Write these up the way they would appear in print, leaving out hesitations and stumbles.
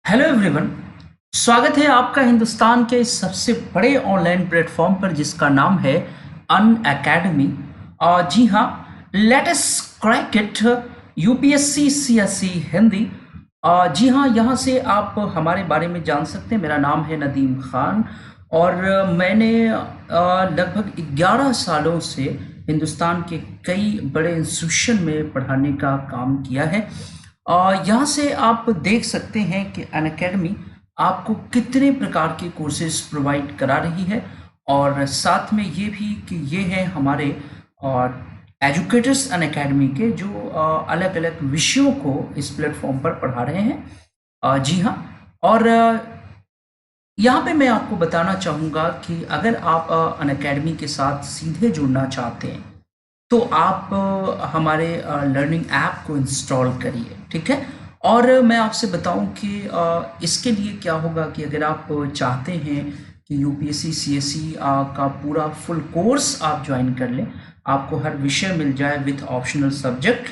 Hello everyone. स्वागत है आपका हिंदुस्तान के सबसे बड़े ऑनलाइन प्लेटफॉर्म पर जिसका नाम है अन अकेडमी। और जी हाँ, let us crack it UPSC CSE Hindi. जी हाँ, यहाँ से आप हमारे बारे में जान सकते हैं। मेरा नाम है नदीम खान और मैंने लगभग 11 सालों से हिंदुस्तान के कई बड़े इंस्टीट्यूशन में पढ़ाने का काम किया है। यहाँ से आप देख सकते हैं कि अनअकैडमी आपको कितने प्रकार के कोर्सेज प्रोवाइड करा रही है और साथ में ये भी कि ये हैं हमारे एजुकेटर्स अनअकैडमी के जो अलग अलग विषयों को इस प्लेटफॉर्म पर पढ़ा रहे हैं। जी हाँ। और यहाँ पे मैं आपको बताना चाहूँगा कि अगर आप अनअकैडमी के साथ सीधे जुड़ना चाहते हैं तो आप हमारे लर्निंग ऐप को इंस्टॉल करिए, ठीक है। और मैं आपसे बताऊं कि इसके लिए क्या होगा कि अगर आप चाहते हैं कि यूपीएससी सीएसई का पूरा फुल कोर्स आप ज्वाइन कर लें, आपको हर विषय मिल जाए विथ ऑप्शनल सब्जेक्ट,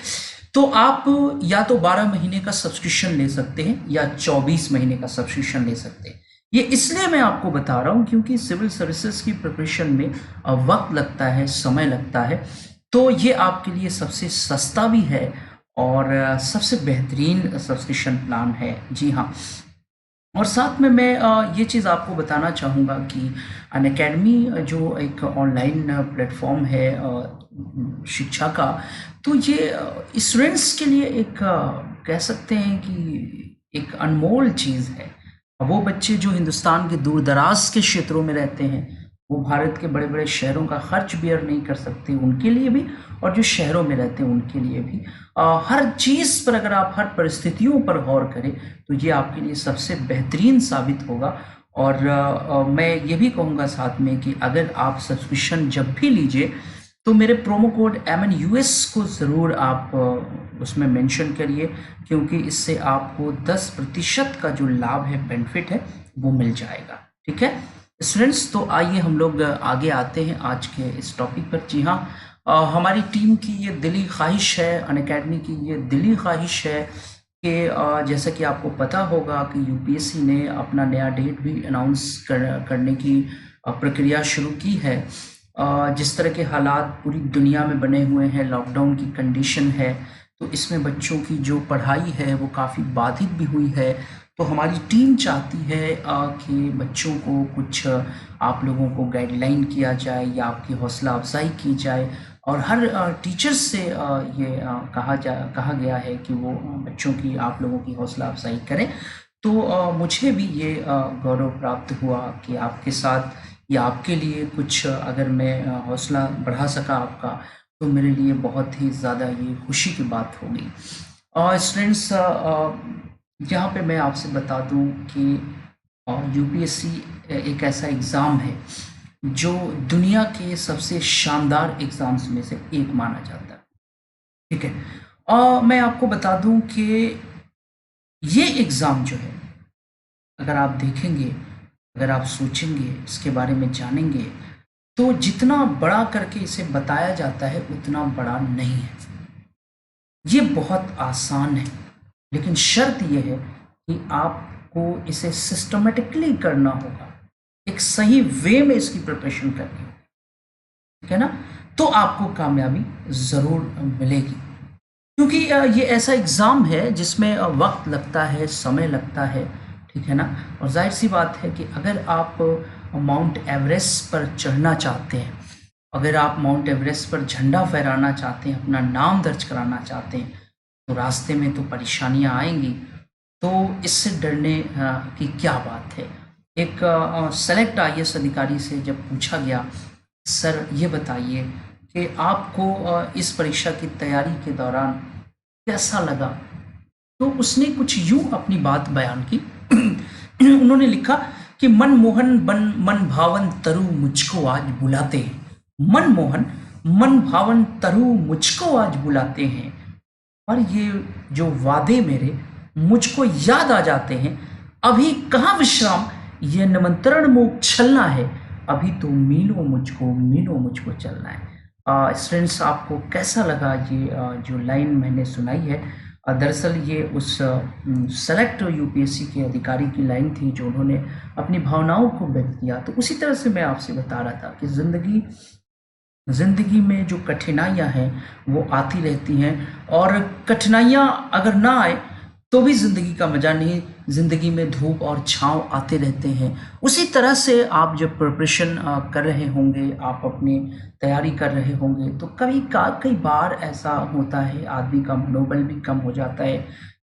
तो आप या तो 12 महीने का सब्सक्रिप्शन ले सकते हैं या 24 महीने का सब्सक्रिप्शन ले सकते हैं। ये इसलिए मैं आपको बता रहा हूँ क्योंकि सिविल सर्विसेज की प्रिपरेशन में वक्त लगता है, समय लगता है, तो ये आपके लिए सबसे सस्ता भी है और सबसे बेहतरीन सब्सक्रिप्शन प्लान है। जी हाँ। और साथ में मैं ये चीज़ आपको बताना चाहूँगा कि अनअकैडमी जो एक ऑनलाइन प्लेटफॉर्म है शिक्षा का, तो ये स्टूडेंट्स के लिए एक कह सकते हैं कि एक अनमोल चीज़ है। वो बच्चे जो हिंदुस्तान के दूर दराज के क्षेत्रों में रहते हैं, वो भारत के बड़े बड़े शहरों का खर्च बेयर नहीं कर सकते, उनके लिए भी, और जो शहरों में रहते हैं उनके लिए भी हर चीज़ पर अगर आप हर परिस्थितियों पर गौर करें तो ये आपके लिए सबसे बेहतरीन साबित होगा। और मैं ये भी कहूँगा साथ में कि अगर आप सब्सक्रिप्शन जब भी लीजिए तो मेरे प्रोमो कोड MNUS को ज़रूर आप उसमें मेंशन करिए, क्योंकि इससे आपको 10% का जो लाभ है, बेनिफिट है, वो मिल जाएगा, ठीक है स्टूडेंट्स। तो आइए हम लोग आगे आते हैं आज के इस टॉपिक पर। जी हाँ, हमारी टीम की ये दिली ख्वाहिश है, अनअकैडमी की ये दिली ख्वाहिश है कि जैसा कि आपको पता होगा कि यूपीएससी ने अपना नया डेट भी अनाउंस करने की प्रक्रिया शुरू की है। जिस तरह के हालात पूरी दुनिया में बने हुए हैं, लॉकडाउन की कंडीशन है, तो इसमें बच्चों की जो पढ़ाई है वो काफ़ी बाधित भी हुई है। तो हमारी टीम चाहती है कि बच्चों को कुछ आप लोगों को गाइडलाइन किया जाए या आपकी हौसला अफजाई की जाए, और हर टीचर्स से ये कहा गया है कि वो बच्चों की, आप लोगों की हौसला अफजाई करें। तो मुझे भी ये गौरव प्राप्त हुआ कि आपके साथ या आपके लिए कुछ अगर मैं हौसला बढ़ा सका आपका, तो मेरे लिए बहुत ही ज़्यादा ये खुशी की बात होगी। और स्टूडेंट्स, यहाँ पे मैं आपसे बता दूँ कि यूपीएससी एक ऐसा एग्ज़ाम है जो दुनिया के सबसे शानदार एग्ज़ाम्स में से एक माना जाता है, ठीक है। और मैं आपको बता दूं कि ये एग्ज़ाम जो है, अगर आप देखेंगे, अगर आप सोचेंगे, इसके बारे में जानेंगे, तो जितना बड़ा करके इसे बताया जाता है उतना बड़ा नहीं है। ये बहुत आसान है, लेकिन शर्त ये है कि आपको इसे सिस्टमेटिकली करना होगा, एक सही वे में इसकी प्रिपरेशन करनी होगी, ठीक है ना। तो आपको कामयाबी ज़रूर मिलेगी, क्योंकि ये ऐसा एग्ज़ाम है जिसमें वक्त लगता है, समय लगता है, ठीक है ना। और जाहिर सी बात है कि अगर आप माउंट एवरेस्ट पर चढ़ना चाहते हैं, अगर आप माउंट एवरेस्ट पर झंडा फहराना चाहते हैं, अपना नाम दर्ज कराना चाहते हैं, तो रास्ते में तो परेशानियां आएंगी। तो इससे डरने की क्या बात है। एक सेलेक्ट IAS अधिकारी से जब पूछा गया, सर ये बताइए कि आपको इस परीक्षा की तैयारी के दौरान कैसा लगा, तो उसने कुछ यूं अपनी बात बयान की। उन्होंने लिखा कि मनमोहन मन भावन तरु मुझको आज बुलाते हैं, मनमोहन मन भावन तरु मुझको आज बुलाते हैं, और ये जो वादे मेरे मुझको याद आ जाते हैं, अभी कहाँ विश्राम, ये निमंत्रण मुख छलना है, अभी तो मीलों मुझको चलना है। स्टूडेंट्स, आपको कैसा लगा ये जो लाइन मैंने सुनाई है। दरअसल ये उस सेलेक्ट यूपीएससी के अधिकारी की लाइन थी जो उन्होंने अपनी भावनाओं को व्यक्त किया। तो उसी तरह से मैं आपसे बता रहा था कि ज़िंदगी में जो कठिनाइयाँ हैं वो आती रहती हैं, और कठिनाइयाँ अगर ना आए तो भी ज़िंदगी का मज़ा नहीं। ज़िंदगी में धूप और छाँव आते रहते हैं। उसी तरह से आप जब प्रिपरेशन कर रहे होंगे, आप अपनी तैयारी कर रहे होंगे, तो कई बार ऐसा होता है, आदमी का मनोबल भी कम हो जाता है,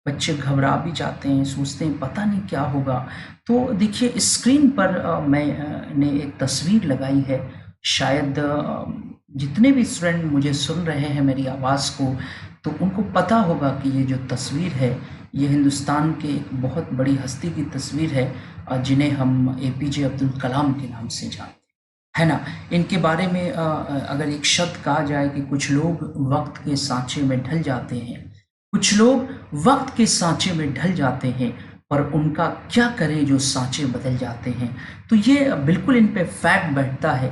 बच्चे घबरा भी जाते हैं, सोचते हैं पता नहीं क्या होगा। तो देखिए स्क्रीन पर मैंने एक तस्वीर लगाई है। शायद जितने भी स्टूडेंट मुझे सुन रहे हैं मेरी आवाज़ को, तो उनको पता होगा कि ये जो तस्वीर है ये हिंदुस्तान के एक बहुत बड़ी हस्ती की तस्वीर है, जिन्हें हम एपीजे अब्दुल कलाम के नाम से जानते हैं, है ना। इनके बारे में अगर एक शब्द कहा जाए कि कुछ लोग वक्त के सांचे में ढल जाते हैं, कुछ लोग वक्त के सांचे में ढल जाते हैं, पर उनका क्या करें जो सांचे बदल जाते हैं। तो ये बिल्कुल इन पे फैक्ट बैठता है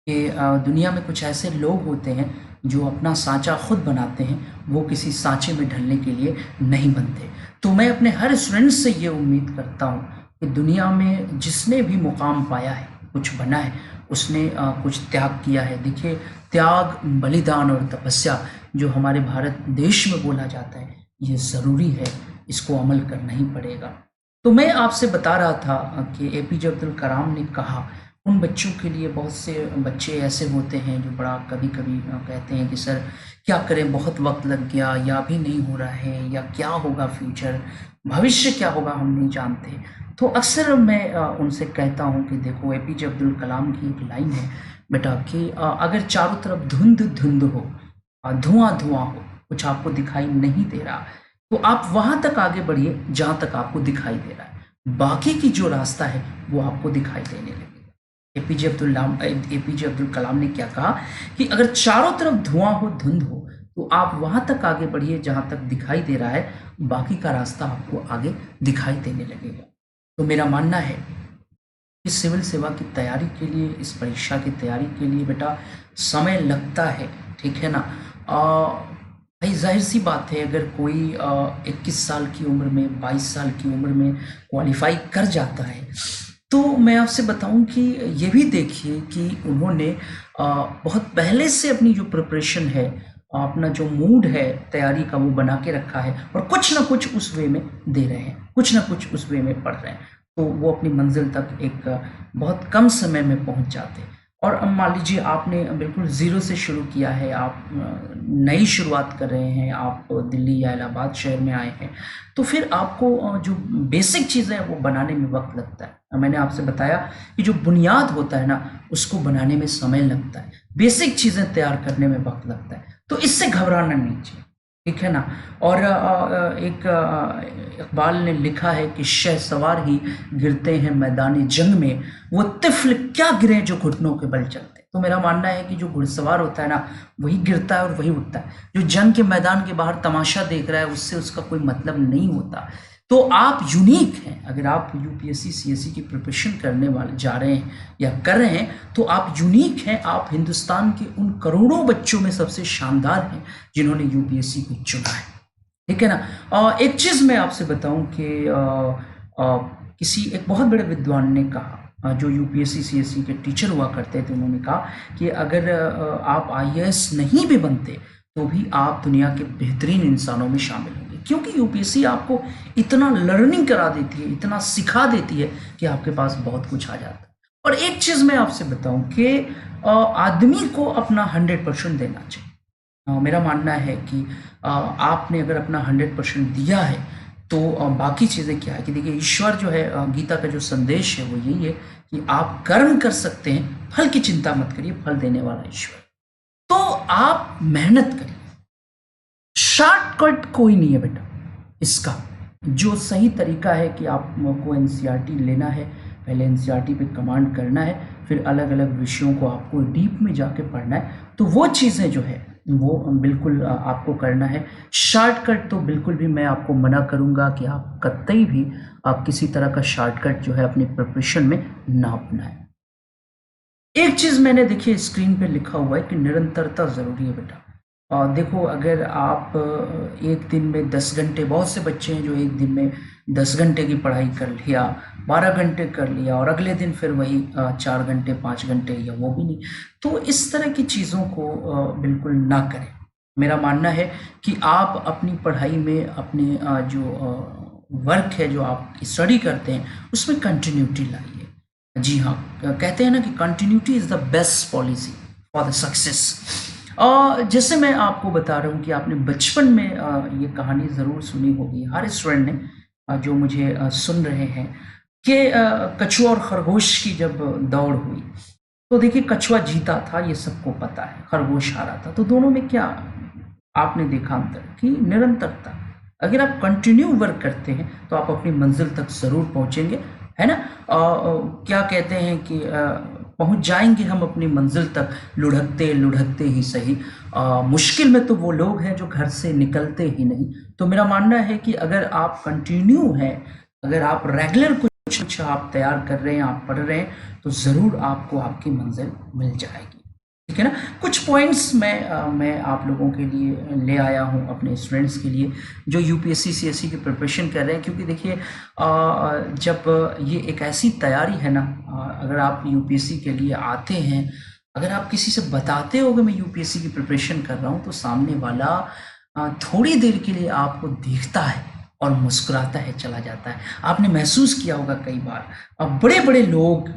कि दुनिया में कुछ ऐसे लोग होते हैं जो अपना सांचा खुद बनाते हैं, वो किसी सांचे में ढलने के लिए नहीं बनते। तो मैं अपने हर स्टूडेंट से ये उम्मीद करता हूँ कि दुनिया में जिसने भी मुकाम पाया है, कुछ बना है, उसने कुछ त्याग किया है। देखिए त्याग, बलिदान और तपस्या जो हमारे भारत देश में बोला जाता है, ये ज़रूरी है, इसको अमल करना ही पड़ेगा। तो मैं आपसे बता रहा था कि एपीजे अब्दुल कलाम ने कहा उन बच्चों के लिए, बहुत से बच्चे ऐसे होते हैं जो बड़ा कभी-कभी कहते हैं कि सर क्या करें, बहुत वक्त लग गया, या अभी नहीं हो रहा है, या क्या होगा फ्यूचर, भविष्य क्या होगा हम नहीं जानते। तो अक्सर मैं उनसे कहता हूँ कि देखो एपीजे अब्दुल कलाम की एक लाइन है बेटा कि अगर चारों तरफ धुंध धुंध हो, धुआं धुआं हो, कुछ आपको दिखाई नहीं दे रहा, तो आप वहां तक आगे बढ़िए जहां तक आपको दिखाई दे रहा है, बाकी की जो रास्ता है वो आपको दिखाई देने लगेगा। एपीजे अब्दुल कलाम ने क्या कहा कि अगर चारों तरफ धुआं हो, धुंध हो, तो आप वहां तक आगे बढ़िए जहां तक दिखाई दे रहा है, बाकी का रास्ता आपको आगे दिखाई देने लगेगा। तो मेरा मानना है कि सिविल सेवा की तैयारी के लिए, इस परीक्षा की तैयारी के लिए बेटा समय लगता है, ठीक है ना। भाई जाहिर सी बात है, अगर कोई 21 साल की उम्र में, 22 साल की उम्र में क्वालिफाई कर जाता है, तो मैं आपसे बताऊं कि ये भी देखिए कि उन्होंने बहुत पहले से अपनी जो प्रिपरेशन है, अपना जो मूड है तैयारी का, वो बना के रखा है, और कुछ ना कुछ उस वे में दे रहे हैं, कुछ ना कुछ उस वे में पढ़ रहे हैं, तो वो अपनी मंजिल तक एक बहुत कम समय में पहुंच जाते हैं। और अब मान लीजिए आपने बिल्कुल ज़ीरो से शुरू किया है, आप नई शुरुआत कर रहे हैं, आप दिल्ली या इलाहाबाद शहर में आए हैं, तो फिर आपको जो बेसिक चीज़ें हैं वो बनाने में वक्त लगता है। मैंने आपसे बताया कि जो बुनियाद होता है ना, उसको बनाने में समय लगता है, बेसिक चीज़ें तैयार करने में वक्त लगता है, तो इससे घबराना नहीं चाहिए, ठीक है ना। और एक इकबाल ने लिखा है कि शहसवार ही गिरते हैं मैदानी जंग में, वो तिफ़्ल क्या गिरे जो घुटनों के बल चलते। तो मेरा मानना है कि जो घुड़सवार होता है ना, वही गिरता है और वही उठता है। जो जंग के मैदान के बाहर तमाशा देख रहा है, उससे उसका कोई मतलब नहीं होता। तो आप यूनिक हैं, अगर आप यूपीएससी सीएससी की प्रिपरेशन करने वाले जा रहे हैं या कर रहे हैं, तो आप यूनिक हैं। आप हिंदुस्तान के उन करोड़ों बच्चों में सबसे शानदार हैं जिन्होंने यूपीएससी को चुना है, ठीक है ना। एक चीज़ मैं आपसे बताऊं कि किसी एक बहुत बड़े विद्वान ने कहा, जो यूपीएससी सीएससी के टीचर हुआ करते थे, उन्होंने कहा कि अगर आप आईएएस नहीं भी बनते तो भी आप दुनिया के बेहतरीन इंसानों में शामिल होंगे, क्योंकि यूपीएससी आपको इतना लर्निंग करा देती है, इतना सिखा देती है कि आपके पास बहुत कुछ आ जाता है। और एक चीज़ मैं आपसे बताऊं कि आदमी को अपना 100% देना चाहिए। मेरा मानना है कि आपने अगर अपना 100% दिया है, तो बाकी चीज़ें क्या है कि देखिए ईश्वर जो है, गीता का जो संदेश है वो यही है कि आप कर्म कर सकते हैं, फल की चिंता मत करिए, फल देने वाला ईश्वर। तो आप मेहनत करिए, शॉर्टकट कोई नहीं है बेटा इसका। जो सही तरीका है कि आपको एनसीईआरटी लेना है, पहले एनसीईआरटी पे कमांड करना है, फिर अलग अलग विषयों को आपको डीप में जाके पढ़ना है, तो वो चीज़ें जो है वो बिल्कुल आपको करना है। शॉर्टकट तो बिल्कुल भी मैं आपको मना करूँगा कि आप कतई भी आप किसी तरह का शॉर्टकट जो है अपनी प्रिपरेशन में ना अपनाएं। एक चीज़ मैंने देखिए स्क्रीन पे लिखा हुआ है कि निरंतरता ज़रूरी है बेटा। देखो, अगर आप एक दिन में 10 घंटे, बहुत से बच्चे हैं जो एक दिन में 10 घंटे की पढ़ाई कर लिया, 12 घंटे कर लिया और अगले दिन फिर वही 4 घंटे, 5 घंटे या वो भी नहीं। तो इस तरह की चीज़ों को बिल्कुल ना करें। मेरा मानना है कि आप अपनी पढ़ाई में अपने जो वर्क है, जो आप स्टडी करते हैं, उसमें कंटिन्यूटी लाइए। जी हाँ, कहते हैं ना कि continuity is the best policy for the success. जैसे मैं आपको बता रहा हूँ कि आपने बचपन में ये कहानी ज़रूर सुनी होगी, हर स्टूडेंट ने जो मुझे सुन रहे हैं, कि कछुआ और खरगोश की जब दौड़ हुई, तो देखिए कछुआ जीता था, ये सबको पता है, खरगोश हारा था। तो दोनों में क्या आपने देखा अंतर? कि निरंतरता। अगर आप कंटिन्यू वर्क करते हैं तो आप अपनी मंजिल तक ज़रूर पहुंचेंगे, है ना। क्या कहते हैं कि पहुंच जाएंगे हम अपनी मंजिल तक लुढ़कते लुढ़कते ही सही। मुश्किल में तो वो लोग हैं जो घर से निकलते ही नहीं। तो मेरा मानना है कि अगर आप कंटिन्यू हैं, अगर आप रेगुलर कुछ आप तैयार कर रहे हैं, आप पढ़ रहे हैं, तो ज़रूर आपको आपकी मंजिल मिल जाएगी। ठीक है ना। कुछ पॉइंट्स मैं आप लोगों के लिए ले आया हूँ, अपने स्टूडेंट्स के लिए जो यूपीएससी सीएससी की प्रिपरेशन कर रहे हैं। क्योंकि देखिए जब ये एक ऐसी तैयारी है ना, अगर आप यूपीएससी के लिए आते हैं, अगर आप किसी से बताते हो कि मैं यूपीएससी की प्रिपरेशन कर रहा हूँ, तो सामने वाला थोड़ी देर के लिए आपको देखता है और मुस्कुराता है, चला जाता है। आपने महसूस किया होगा कई बार, अब बड़े बड़े लोग,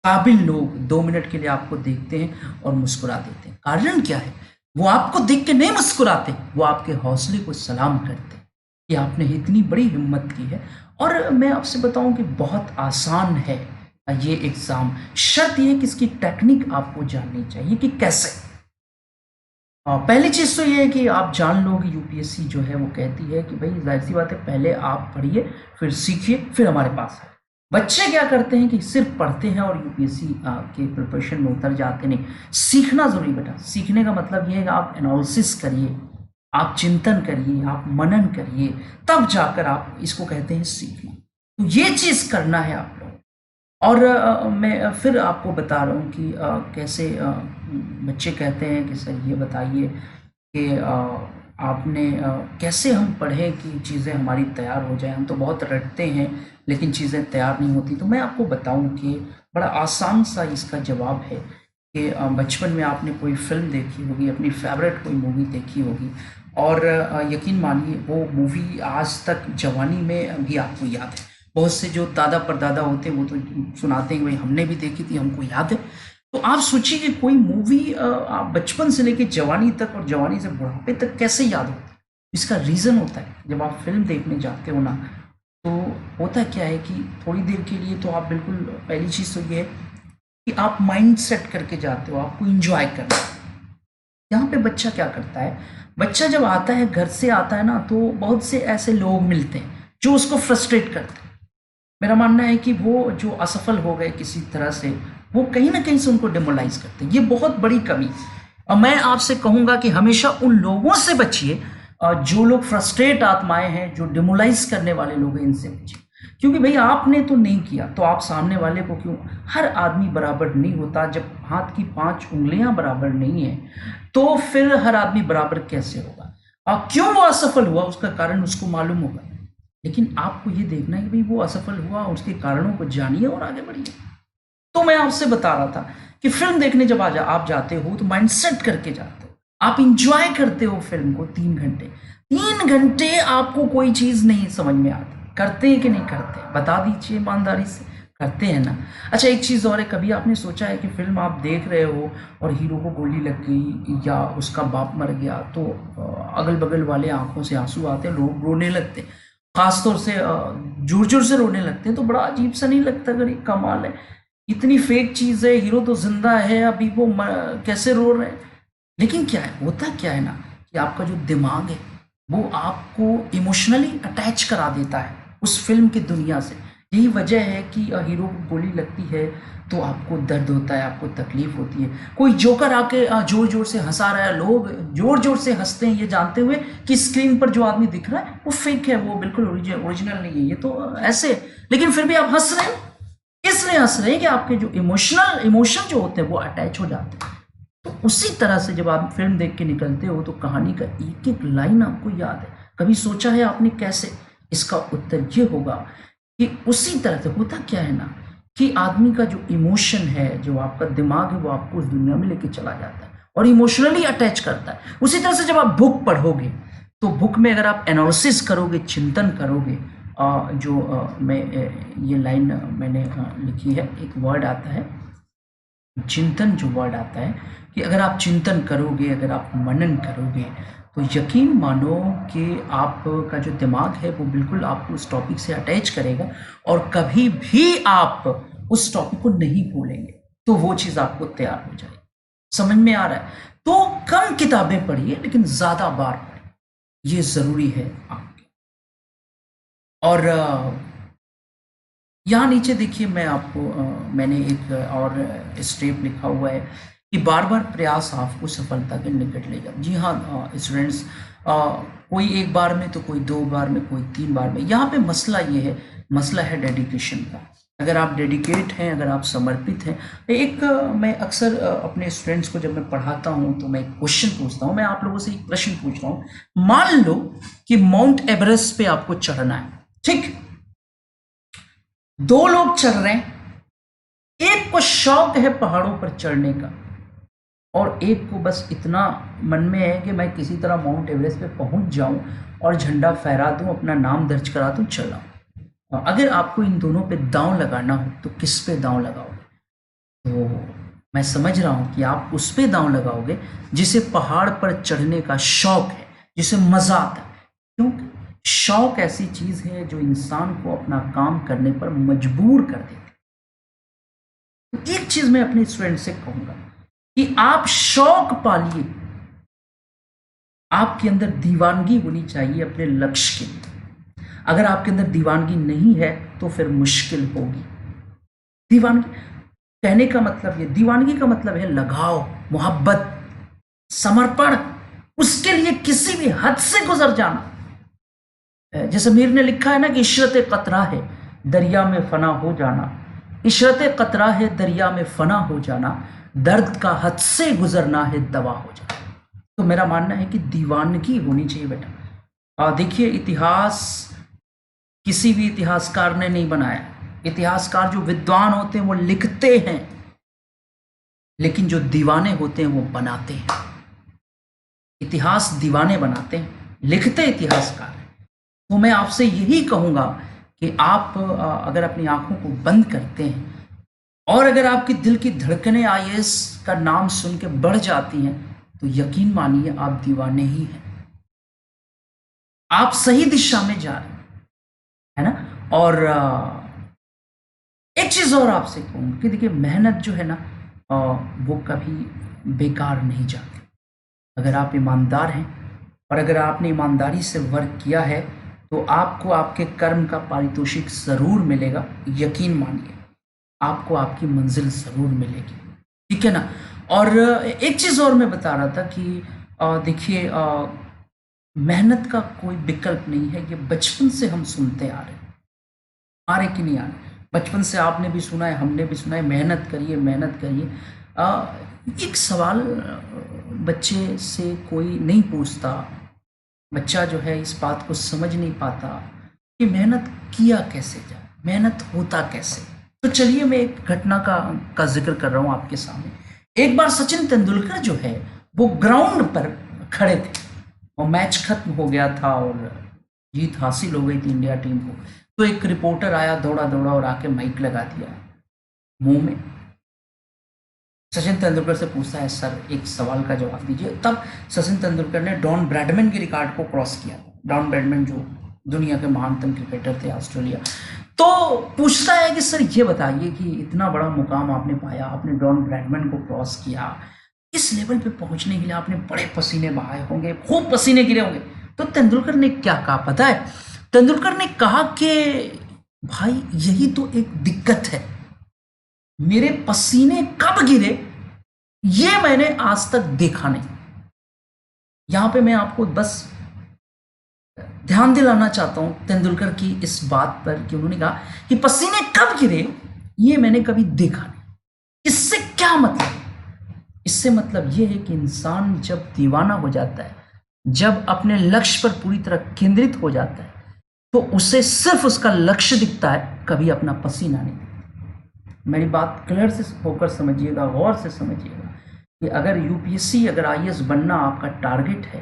काबिल लोग 2 मिनट के लिए आपको देखते हैं और मुस्कुरा देते हैं। कारण क्या है? वो आपको देख के नहीं मुस्कुराते, वो आपके हौसले को सलाम करते हैं कि आपने इतनी बड़ी हिम्मत की है। और मैं आपसे बताऊं कि बहुत आसान है ये एग्ज़ाम। शर्त ये है कि इसकी टेक्निक आपको जाननी चाहिए कि कैसे। पहली चीज़ तो ये है कि आप जान लो कि यूपीएससी जो है वो कहती है कि भाई ज़ाहिर सी बात है, पहले आप पढ़िए, फिर सीखिए, फिर हमारे पास आए। बच्चे क्या करते हैं कि सिर्फ पढ़ते हैं और यूपीएससी के प्रिपरेशन में उतर जाते नहीं। सीखना ज़रूरी बेटा। सीखने का मतलब ये है कि आप एनालिसिस करिए, आप चिंतन करिए, आप मनन करिए, तब जाकर आप इसको कहते हैं सीखना। तो ये चीज़ करना है आप लोग। और मैं फिर आपको बता रहा हूँ कि कैसे बच्चे कहते हैं कि सर ये बताइए कि आपने कैसे हम पढ़ें कि चीज़ें हमारी तैयार हो जाएं। हम तो बहुत रटते हैं लेकिन चीज़ें तैयार नहीं होती। तो मैं आपको बताऊं कि बड़ा आसान सा इसका जवाब है कि बचपन में आपने कोई फिल्म देखी होगी, अपनी फेवरेट कोई मूवी देखी होगी, और यकीन मानिए वो मूवी आज तक जवानी में भी आपको याद है। बहुत से जो दादा परदादा होते हैं वो तो सुनाते हैं भाई हमने भी देखी थी, हमको याद है। तो आप सोचिए कि कोई मूवी आप बचपन से लेकर जवानी तक और जवानी से बुढ़ापे तक कैसे याद होती है। इसका रीज़न होता है, जब आप फिल्म देखने जाते हो ना, तो होता क्या है कि थोड़ी देर के लिए तो आप बिल्कुल, पहली चीज़ तो ये है कि आप माइंड सेट करके जाते हो, आपको इंजॉय करना है। यहाँ पे बच्चा क्या करता है, बच्चा जब आता है, घर से आता है ना, तो बहुत से ऐसे लोग मिलते हैं जो उसको फ्रस्ट्रेट करते हैं। मेरा मानना है कि वो जो असफल हो गए किसी तरह से, वो कहीं ना कहीं से उनको डिमोलाइज करते हैं। ये बहुत बड़ी कमी। और मैं आपसे कहूँगा कि हमेशा उन लोगों से बचिए जो लोग फ्रस्ट्रेट आत्माएं हैं, जो डिमोलाइज करने वाले लोग हैं, इनसे बचिए। क्योंकि भाई आपने तो नहीं किया तो आप सामने वाले को क्यों। हर आदमी बराबर नहीं होता। जब हाथ की 5 उंगलियां बराबर नहीं है तो फिर हर आदमी बराबर कैसे होगा। क्यों वो असफल हुआ उसका कारण उसको मालूम होगा। लेकिन आपको ये देखना है कि भाई वो असफल हुआ, उसके कारणों को जानिए और आगे बढ़िए। तो मैं आपसे बता रहा था कि फिल्म देखने जब आप जाते हो तो माइंड सेट करके जाते हो, आप इंजॉय करते हो फिल्म को। 3 घंटे, 3 घंटे आपको कोई चीज़ नहीं समझ में आती। करते हैं कि नहीं करते? बता दीजिए ईमानदारी से, करते हैं ना। अच्छा, एक चीज़ और है, कभी आपने सोचा है कि फिल्म आप देख रहे हो और हीरो को गोली लग गई या उसका बाप मर गया, तो अगल बगल वाले आंखों से आंसू आते हैं, लोग रोने लगते हैं, खासतौर से जोर जोर से रोने लगते हैं। तो बड़ा अजीब सा नहीं लगता? अगर ये कमाल है, इतनी फेक चीज़ है, हीरो तो जिंदा है, अभी वो कैसे रो रहे हैं। लेकिन क्या है, होता क्या है ना कि आपका जो दिमाग है वो आपको इमोशनली अटैच करा देता है उस फिल्म की दुनिया से। यही वजह है कि हीरो को गोली लगती है तो आपको दर्द होता है, आपको तकलीफ होती है। कोई जोकर आके जोर जोर से हंसा रहा है, लोग जोर जोर से हंसते हैं ये जानते हुए कि स्क्रीन पर जो आदमी दिख रहा है वो फेक है, वो बिल्कुल ओरिजिनल नहीं है, ये तो ऐसे। लेकिन फिर भी आप हंस रहे हो। इसलिए हंस रहे हैं कि आपके जो इमोशन जो होते हैं वो अटैच हो जाते हैं। तो उसी तरह से जब आप फिल्म देख के निकलते हो तो कहानी का एक एक लाइन आपको याद है। कभी सोचा है आपने कैसे? इसका उत्तर ये होगा कि उसी तरह से होता क्या है ना, कि आदमी का जो इमोशन है, जो आपका दिमाग है, वो आपको उस दुनिया में लेके चला जाता है और इमोशनली अटैच करता है। उसी तरह से जब आप बुक पढ़ोगे तो बुक में अगर आप एनालिसिस करोगे, चिंतन करोगे, ये लाइन मैंने लिखी है, एक वर्ड आता है चिंतन, जो वर्ड आता है कि अगर आप चिंतन करोगे, अगर आप मनन करोगे तो यकीन मानो कि आपका जो दिमाग है वो बिल्कुल आपको उस टॉपिक से अटैच करेगा और कभी भी आप उस टॉपिक को नहीं भूलेंगे। तो वो चीज़ आपको तैयार हो जाएगी। समझ में आ रहा है? तो कम किताबें पढ़िए लेकिन ज़्यादा बार पढ़िए, ये ज़रूरी है आपके। और यहाँ नीचे देखिए, मैंने एक और स्टेप लिखा हुआ है कि बार बार प्रयास आपको सफलता के निकट ले जाए। जी हाँ स्टूडेंट्स, कोई एक बार में, तो कोई 2 बार में, कोई 3 बार में। यहाँ पे मसला ये है, मसला है डेडिकेशन का। अगर आप डेडिकेट हैं, अगर आप समर्पित हैं, मैं अक्सर अपने स्टूडेंट्स को जब मैं पढ़ाता हूँ तो मैं एक क्वेश्चन पूछता हूँ। मैं आप लोगों से एक प्रश्न पूछ रहा हूँ। मान लो कि माउंट एवरेस्ट पे आपको चढ़ना है, ठीक? 2 लोग चढ़ रहे हैं, एक को शौक है पहाड़ों पर चढ़ने का और एक को बस इतना मन में है कि मैं किसी तरह माउंट एवरेस्ट पे पहुंच जाऊं और झंडा फहरा दूं, अपना नाम दर्ज करा दूं, चला। अगर आपको इन दोनों पे दांव लगाना हो तो किस पे दांव लगाओगे? तो मैं समझ रहा हूं कि आप उस पे दांव लगाओगे जिसे पहाड़ पर चढ़ने का शौक है, जिसे मजा आता है। क्योंकि शौक ऐसी चीज है जो इंसान को अपना काम करने पर मजबूर कर देती है। तो एक चीज मैं अपने स्टूडेंट से कहूंगा कि आप शौक पालिए, आपके अंदर दीवानगी होनी चाहिए अपने लक्ष्य के लिए। अगर आपके अंदर दीवानगी नहीं है तो फिर मुश्किल होगी। दीवानगी कहने का मतलब ये, दीवानगी का मतलब है लगाव, मोहब्बत, समर्पण, उसके लिए किसी भी हद से गुजर जाना। जैसे मीर ने लिखा है ना कि इशरत कतरा है दरिया में फना हो जाना, इशरत कतरा है दरिया में फना हो जाना, दर्द का हद से गुजरना है दवा हो जाना। तो मेरा मानना है कि दीवानगी होनी चाहिए बेटा। देखिए, इतिहास किसी भी इतिहासकार ने नहीं बनाया। इतिहासकार जो विद्वान होते हैं वो लिखते हैं, लेकिन जो दीवाने होते हैं वो बनाते हैं। इतिहास दीवाने बनाते हैं, लिखते इतिहासकार हैं। तो मैं आपसे यही कहूंगा कि आप अगर अपनी आंखों को बंद करते हैं और अगर आपकी दिल की धड़कनें आईएएस का नाम सुन के बढ़ जाती हैं तो यकीन मानिए आप दीवाने ही हैं, आप सही दिशा में जा रहे हैं, है ना। और एक चीज और आपसे कहूंगा कि देखिए, मेहनत जो है ना वो कभी बेकार नहीं जाती। अगर आप ईमानदार हैं और अगर आपने ईमानदारी से वर्क किया है तो आपको आपके कर्म का पारितोषिक जरूर मिलेगा। यकीन मानिए आपको आपकी मंजिल जरूर मिलेगी, ठीक है ना। और एक चीज और मैं बता रहा था कि देखिए, मेहनत का कोई विकल्प नहीं है। ये बचपन से हम सुनते आ रहे कि नहीं आ रहे? बचपन से आपने भी सुना है, हमने भी सुना है, मेहनत करिए, मेहनत करिए। एक सवाल बच्चे से कोई नहीं पूछता। बच्चा जो है इस बात को समझ नहीं पाता कि मेहनत किया कैसे जाए, मेहनत होता कैसे। तो चलिए, मैं एक घटना का जिक्र कर रहा हूँ आपके सामने। एक बार सचिन तेंदुलकर जो है वो ग्राउंड पर खड़े थे और मैच खत्म हो गया था और जीत हासिल हो गई थी इंडिया टीम को। तो एक रिपोर्टर आया, दौड़ा दौड़ा और आके माइक लगा दिया मुंह में। सचिन तेंदुलकर से पूछता है, सर एक सवाल का जवाब दीजिए। तब सचिन तेंदुलकर ने डॉन ब्रैडमैन के रिकॉर्ड को क्रॉस किया। डॉन ब्रैडमैन जो दुनिया के महानतम क्रिकेटर थे, ऑस्ट्रेलिया। तो पूछता है कि सर ये बताइए कि इतना बड़ा मुकाम आपने पाया, आपने डॉन ब्रैडमैन को क्रॉस किया, इस लेवल पे पहुंचने के लिए आपने बड़े पसीने बहाए होंगे, खूब पसीने गिरे होंगे। तो तेंदुलकर ने क्या कहा पता है? तेंदुलकर ने कहा कि भाई यही तो एक दिक्कत है, मेरे पसीने कब गिरे ये मैंने आज तक देखा नहीं। यहां पे मैं आपको बस ध्यान दिलाना चाहता हूं तेंदुलकर की इस बात पर कि उन्होंने कहा कि पसीने कब गिरे ये मैंने कभी देखा नहीं। इससे क्या मतलब? इससे इससे मतलब ये है कि इंसान जब दीवाना हो जाता है, जब अपने लक्ष्य पर पूरी तरह केंद्रित हो जाता है, तो उसे सिर्फ उसका लक्ष्य दिखता है, कभी अपना पसीना नहीं दिखता। मेरी बात क्लियर से होकर समझिएगा, गौर से समझिएगा कि अगर यूपीएससी, अगर आईएएस बनना आपका टारगेट है,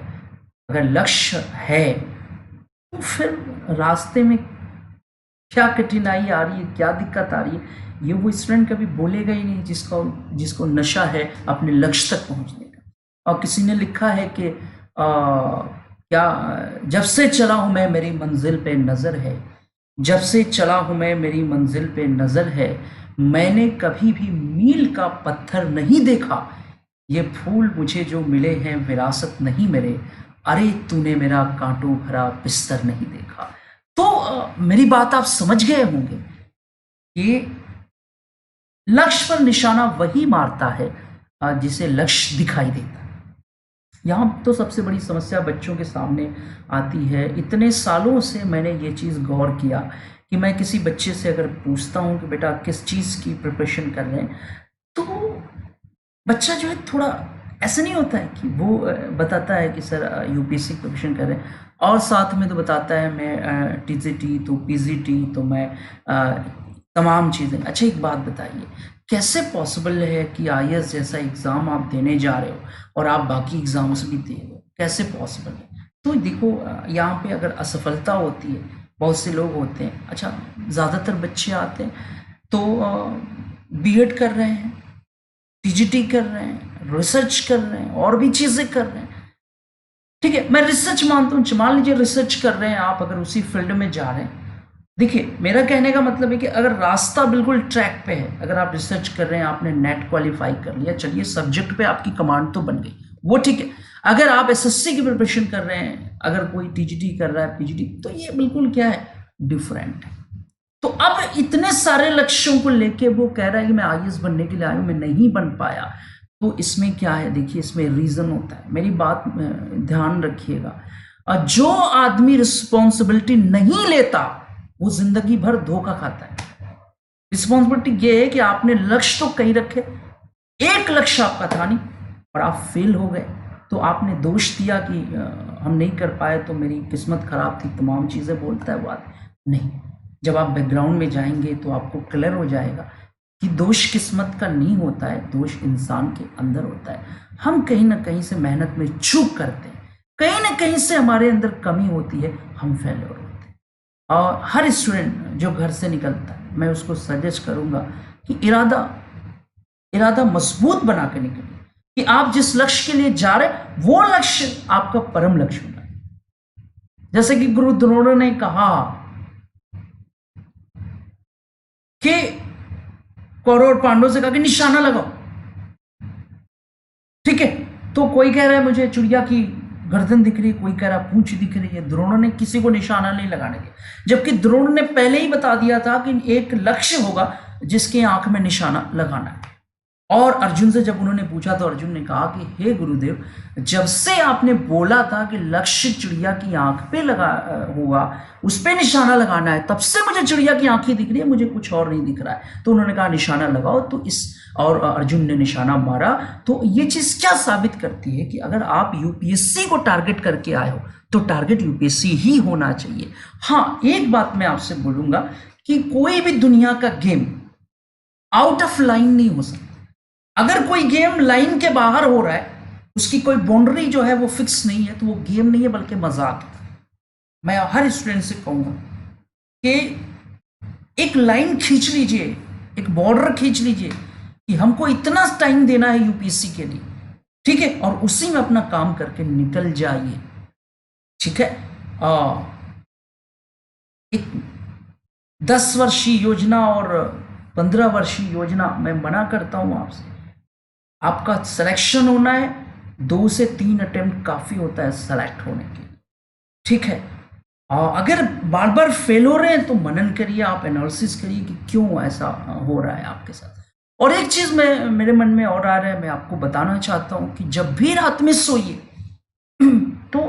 अगर लक्ष्य है, तो फिर रास्ते में क्या कठिनाई आ रही है, क्या दिक्कत आ रही है, ये वो स्टूडेंट कभी बोलेगा ही नहीं जिसको नशा है अपने लक्ष्य तक पहुंचने का। और किसी ने लिखा है कि क्या, जब से चला हूं मैं मेरी मंजिल पे नजर है, जब से चला हूं मैं मेरी मंजिल पे नजर है, मैंने कभी भी मील का पत्थर नहीं देखा, ये फूल मुझे जो मिले हैं विरासत नहीं मेरे, अरे तूने मेरा कांटों भरा बिस्तर नहीं देखा। तो मेरी बात आप समझ गए होंगे कि लक्ष्य पर निशाना वही मारता है जिसे लक्ष्य दिखाई देता है। यहाँ तो सबसे बड़ी समस्या बच्चों के सामने आती है। इतने सालों से मैंने ये चीज़ गौर किया कि मैं किसी बच्चे से अगर पूछता हूँ कि बेटा किस चीज़ की प्रिपरेशन कर रहे हैं, तो बच्चा जो है थोड़ा ऐसा नहीं होता है कि वो बताता है कि सर यूपीएससी प्रिपरेशन कर रहे हैं, और साथ में तो बताता है मैं टीजीटी तो पीजीटी तो मैं तमाम चीज़ें। अच्छा एक बात बताइए, कैसे पॉसिबल है कि आईएएस जैसा एग्ज़ाम आप देने जा रहे हो और आप बाकी एग्ज़ाम्स भी दे रहे हो, कैसे पॉसिबल है? तो देखो यहाँ पे अगर असफलता होती है, बहुत से लोग होते हैं, अच्छा ज़्यादातर बच्चे आते हैं तो बीएड कर रहे हैं, टीजीटी कर रहे हैं, रिसर्च कर रहे हैं, और भी चीज़ें कर रहे हैं। ठीक है, मैं रिसर्च मानता हूँ, मान लीजिए रिसर्च कर रहे हैं आप, अगर उसी फील्ड में जा रहे हैं। देखिए मेरा कहने का मतलब है कि अगर रास्ता बिल्कुल ट्रैक पे है, अगर आप रिसर्च कर रहे हैं, आपने नेट क्वालिफाई कर लिया, चलिए सब्जेक्ट पे आपकी कमांड तो बन गई, वो ठीक है। अगर आप एसएससी की प्रिपरेशन कर रहे हैं, अगर कोई टीजीटी कर रहा है, पीजीटी, तो ये बिल्कुल क्या है, डिफरेंट है। तो अब इतने सारे लक्ष्यों को लेके वो कह रहा है कि मैं आईएएस बनने के लिए आया हूं, मैं नहीं बन पाया, तो इसमें क्या है, देखिए इसमें रीजन होता है। मेरी बात ध्यान रखिएगा, जो आदमी रिस्पॉन्सिबिलिटी नहीं लेता वो जिंदगी भर धोखा खाता है। रिस्पॉन्सिबिलिटी ये है कि आपने लक्ष्य तो कहीं रखे, एक लक्ष्य आपका था नहीं और आप फेल हो गए, तो आपने दोष दिया कि हम नहीं कर पाए तो मेरी किस्मत खराब थी, तमाम चीजें बोलता है वो आदमी। नहीं, जब आप बैकग्राउंड में जाएंगे तो आपको क्लियर हो जाएगा कि दोष किस्मत का नहीं होता है, दोष इंसान के अंदर होता है। हम कहीं ना कहीं से मेहनत में चूक करते हैं, कहीं ना कहीं से हमारे अंदर कमी होती है, हम फेलियर होते हैं। और हर स्टूडेंट जो घर से निकलता है, मैं उसको सजेस्ट करूंगा कि इरादा मजबूत बना के निकलिए, कि आप जिस लक्ष्य के लिए जा रहे हैं वो लक्ष्य आपका परम लक्ष्य होना है। जैसे कि गुरु द्रोण ने कहा कि कौरव पांडव से कहा कि निशाना लगाओ, ठीक है, तो कोई कह रहा है मुझे चिड़िया की गर्दन दिख रही है, कोई कह रहा पूंछ दिख रही है। द्रोण ने किसी को निशाना नहीं लगाने दिया, जबकि द्रोण ने पहले ही बता दिया था कि एक लक्ष्य होगा जिसके आंख में निशाना लगाना है। और अर्जुन से जब उन्होंने पूछा तो अर्जुन ने कहा कि हे गुरुदेव, जब से आपने बोला था कि लक्ष्य चिड़िया की आंख पे लगा होगा, उस पे निशाना लगाना है, तब से मुझे चिड़िया की आंखें दिख रही है, मुझे कुछ और नहीं दिख रहा है। तो उन्होंने कहा निशाना लगाओ, तो और अर्जुन ने निशाना मारा। तो ये चीज क्या साबित करती है कि अगर आप यूपीएससी को टारगेट करके आए हो तो टारगेट यूपीएससी ही होना चाहिए। हाँ, एक बात मैं आपसे बोलूंगा कि कोई भी दुनिया का गेम आउट ऑफ लाइन नहीं हो सकता। अगर कोई गेम लाइन के बाहर हो रहा है, उसकी कोई बाउंड्री जो है वो फिक्स नहीं है, तो वो गेम नहीं है बल्कि मजाक है। मैं हर स्टूडेंट से कहूंगा कि एक लाइन खींच लीजिए, एक बॉर्डर खींच लीजिए कि हमको इतना टाइम देना है यूपीएससी के लिए, ठीक है, और उसी में अपना काम करके निकल जाइए, ठीक है। एक 10 वर्षीय योजना और 15 वर्षीय योजना मैं मना करता हूं आपसे। आपका सिलेक्शन होना है, 2 से 3 अटेम्प्ट काफी होता है सेलेक्ट होने के लिए, ठीक है। अगर बार बार फेल हो रहे हैं तो मनन करिए, आप एनालिसिस करिए कि क्यों ऐसा हो रहा है आपके साथ। और एक चीज मेरे मन में और आ रहा है, मैं आपको बताना चाहता हूं कि जब भी रात में सोइए तो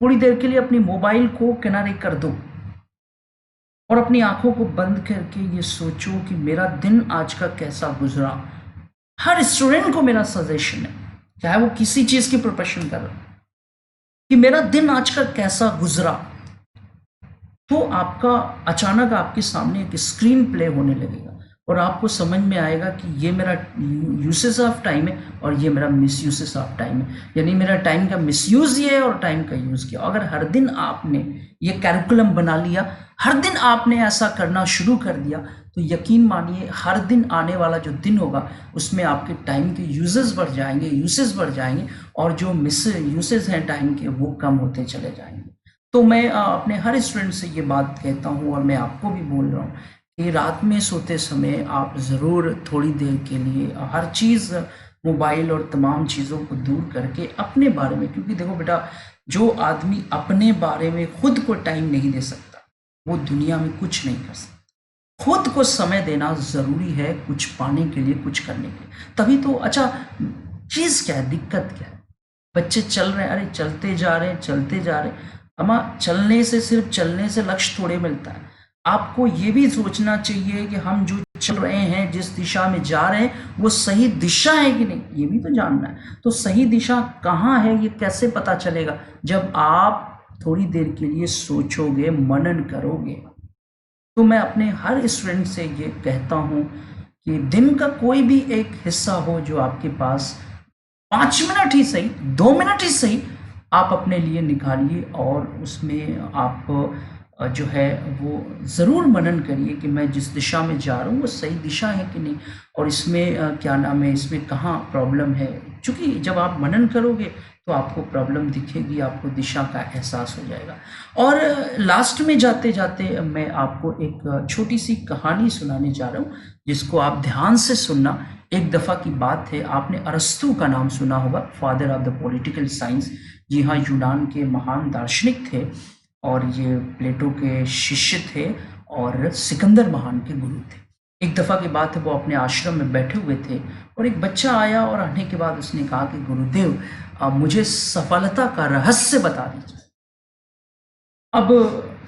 थोड़ी देर के लिए अपनी मोबाइल को किनारे कर दो और अपनी आंखों को बंद करके ये सोचो कि मेरा दिन आज का कैसा गुजरा, हर स्टूडेंट को मेरा सजेशन है, चाहे वो किसी चीज़ की प्रोफेशन कर रहा हो, कि मेरा दिन आज का कैसा गुजरा। तो आपका अचानक आपके सामने एक स्क्रीन प्ले होने लगेगा और आपको समझ में आएगा कि ये मेरा यूसेस ऑफ टाइम है और ये मेरा मिस यूसेस ऑफ टाइम है, यानी मेरा टाइम का मिसयूज़ ये है और टाइम का यूज़ किया। अगर हर दिन आपने ये कैरिकुलम बना लिया, हर दिन आपने ऐसा करना शुरू कर दिया, तो यकीन मानिए हर दिन आने वाला जो दिन होगा उसमें आपके टाइम के यूजेस बढ़ जाएंगे, यूसेस बढ़ जाएंगे, और जो मिस यूसेस हैं टाइम के वो कम होते चले जाएंगे। तो मैं अपने हर स्टूडेंट से ये बात कहता हूँ और मैं आपको भी बोल रहा हूँ कि रात में सोते समय आप ज़रूर थोड़ी देर के लिए हर चीज़, मोबाइल और तमाम चीज़ों को दूर करके अपने बारे में, क्योंकि देखो बेटा, जो आदमी अपने बारे में खुद को टाइम नहीं दे सकता वो दुनिया में कुछ नहीं कर सकता। खुद को समय देना ज़रूरी है, कुछ पाने के लिए, कुछ करने के लिए। तभी तो अच्छा, चीज़ क्या है, दिक्कत क्या है? बच्चे चल रहे हैं, अरे चलते जा रहे हैं, चलते जा रहे हैं। अम्मा, चलने से, सिर्फ चलने से लक्ष्य थोड़े मिलता है। आपको ये भी सोचना चाहिए कि हम जो चल रहे हैं, जिस दिशा में जा रहे हैं, वो सही दिशा है कि नहीं, ये भी तो जानना है। तो सही दिशा कहाँ है ये कैसे पता चलेगा? जब आप थोड़ी देर के लिए सोचोगे, मनन करोगे। तो मैं अपने हर स्टूडेंट से ये कहता हूँ कि दिन का कोई भी एक हिस्सा हो जो आपके पास 5 मिनट ही सही, 2 मिनट ही सही, आप अपने लिए निकालिए और उसमें आप जो है वो ज़रूर मनन करिए कि मैं जिस दिशा में जा रहा हूँ वो सही दिशा है कि नहीं, और इसमें क्या नाम है, इसमें कहाँ प्रॉब्लम है। क्योंकि जब आप मनन करोगे तो आपको प्रॉब्लम दिखेगी, आपको दिशा का एहसास हो जाएगा। और लास्ट में जाते जाते मैं आपको एक छोटी सी कहानी सुनाने जा रहा हूँ जिसको आप ध्यान से सुनना। एक दफ़ा की बात है, आपने अरस्तू का नाम सुना होगा, father of the political science. जी हाँ, यूनान के महान दार्शनिक थे और ये प्लेटो के शिष्य थे और सिकंदर महान के गुरु थे। एक दफ़ा की बात है, वो अपने आश्रम में बैठे हुए थे और एक बच्चा आया और आने के बाद उसने कहा कि गुरुदेव, मुझे सफलता का रहस्य बता दीजिए। अब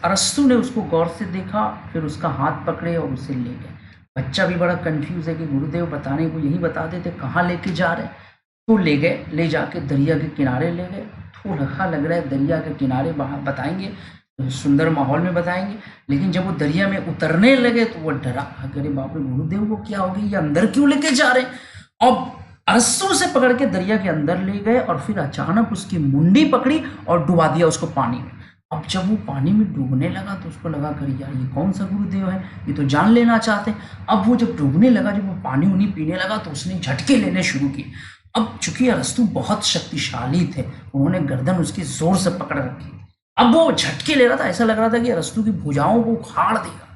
अरस्तु ने उसको गौर से देखा, फिर उसका हाथ पकड़े और उसे ले गए। बच्चा भी बड़ा कंफ्यूज है कि गुरुदेव बताने को यही बता देते, कहाँ लेके जा रहे हैं। तो ले गए, ले जाके दरिया के किनारे ले गए। थोड़ा लग रहा है दरिया के किनारे वहाँ बताएंगे, सुंदर माहौल में बताएंगे, लेकिन जब वो दरिया में उतरने लगे तो वो डरा। अरे बाप रे, गुरुदेव को क्या हो गई, ये अंदर क्यों लेके जा रहे हैं? अब अरस्तु से पकड़ के दरिया के अंदर ले गए और फिर अचानक उसकी मुंडी पकड़ी और डुबा दिया उसको पानी में। अब जब वो पानी में डूबने लगा तो उसको लगा कर यार ये कौन सा गुरुदेव है, ये तो जान लेना चाहते हैं। अब वो जब डूबने लगा, जब वो पानी उनी पीने लगा तो उसने झटके लेने शुरू किए। अब चूंकि अरस्तु बहुत शक्तिशाली थे, उन्होंने गर्दन उसकी जोर से पकड़ रखी। अब वो झटके ले रहा था, ऐसा लग रहा था कि अरस्तु की भुजाओं को उखाड़ देगा।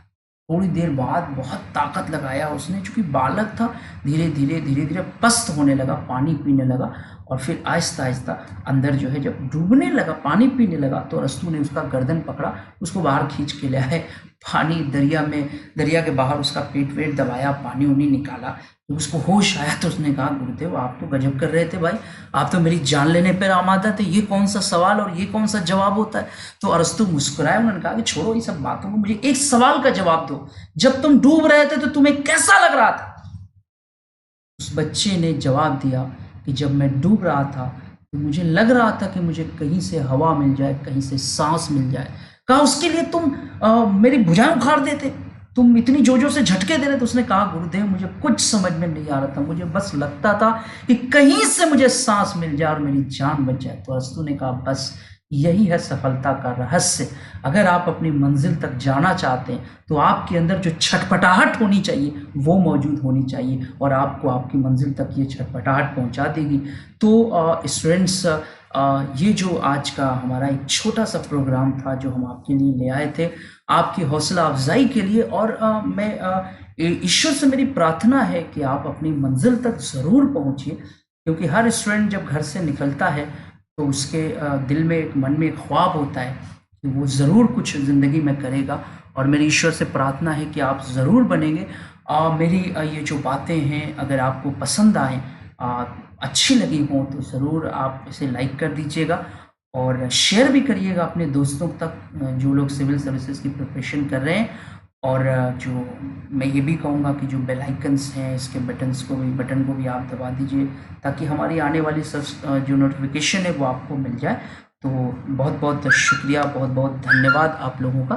थोड़ी देर बाद बहुत ताकत लगाया उसने, चूंकि बालक था, धीरे धीरे धीरे धीरे पस्त होने लगा, पानी पीने लगा और फिर आहिस्ता आहिस्ता अंदर जो है जब डूबने लगा, पानी पीने लगा, तो अरस्तु ने उसका गर्दन पकड़ा, उसको बाहर खींच के ले आए। पानी दरिया में, दरिया के बाहर उसका पेट वेट दबाया, पानी उनी निकाला। तो उसको होश आया तो उसने कहा, गुरुदेव आप तो गजब कर रहे थे भाई, आप तो मेरी जान लेने पर आमादा थे, ये कौन सा सवाल और ये कौन सा जवाब होता है। तो अरस्तु मुस्कुराए, उन्होंने कहा कि छोड़ो ये सब बातों को, मुझे एक सवाल का जवाब दो, जब तुम डूब रहे थे तो तुम्हें कैसा लग रहा था? उस बच्चे ने जवाब दिया कि जब मैं डूब रहा था तो मुझे लग रहा था कि मुझे कहीं से हवा मिल जाए, कहीं से सांस मिल जाए। कहा उसके लिए तुम मेरी भुजाएं उखाड़ देते, तुम इतनी जोजों से झटके दे रहे थे। उसने कहा, गुरुदेव मुझे कुछ समझ में नहीं आ रहा था, मुझे बस लगता था कि कहीं से मुझे सांस मिल जाए और मेरी जान बच जाए। तो अरस्तु ने कहा, बस यही है सफलता का रहस्य। अगर आप अपनी मंजिल तक जाना चाहते हैं तो आपके अंदर जो छटपटाहट होनी चाहिए वो मौजूद होनी चाहिए और आपको आपकी मंजिल तक ये छटपटाहट पहुंचा देगी। तो स्टूडेंट्स, ये जो आज का हमारा एक छोटा सा प्रोग्राम था जो हम आपके लिए ले आए थे, आपकी हौसला अफजाई के लिए। और मैं ईश्वर से मेरी प्रार्थना है कि आप अपनी मंजिल तक ज़रूर पहुंचिए, क्योंकि हर स्टूडेंट जब घर से निकलता है तो उसके दिल में, एक मन में एक ख्वाब होता है कि वो ज़रूर कुछ ज़िंदगी में करेगा। और मेरी ईश्वर से प्रार्थना है कि आप ज़रूर बनेंगे। मेरी ये जो बातें हैं अगर आपको पसंद आए, अच्छी लगी हों, तो ज़रूर आप इसे लाइक कर दीजिएगा और शेयर भी करिएगा अपने दोस्तों तक, जो लोग सिविल सर्विसेज की प्रिपरेशन कर रहे हैं। और जो मैं ये भी कहूँगा कि जो बेल आइकन्स हैं इसके बटन को भी आप दबा दीजिए, ताकि हमारी आने वाली जो नोटिफिकेशन है वो आपको मिल जाए। तो बहुत बहुत शुक्रिया, बहुत बहुत धन्यवाद आप लोगों का।